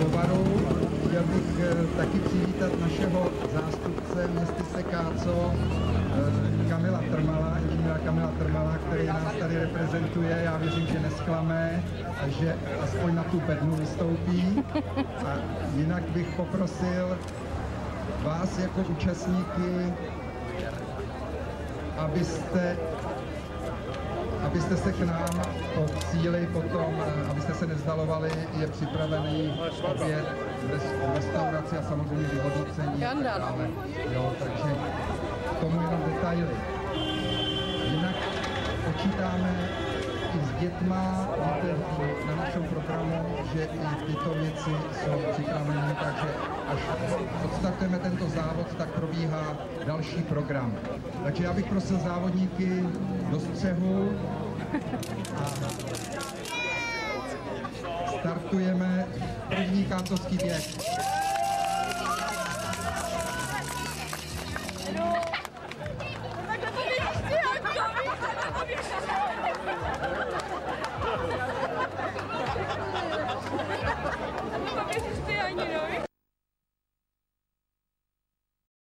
pivovaru. Chtěl bych taky přivítat našeho zástupce městyse Káco, Kamila Trmala, inženýra Kamila Trmala, který nás tady reprezentuje. Já věřím, že nesklame a že aspoň na tu bednu vystoupí. A jinak bych poprosil vás jako účastníky, abyste se k nám po cíli potom, abyste se nevzdalovali, je připravený oběd v restauraci a samozřejmě vyhodnocení. Jo, takže k tomu jenom detaily. Jinak počítáme i s dětma, víte, na našem programu, že i tyto věci jsou připraveny, takže až odstartujeme tento závod, tak probíhá další program. Takže já bych prosil závodníky do střehu a startujeme první kácovský běh.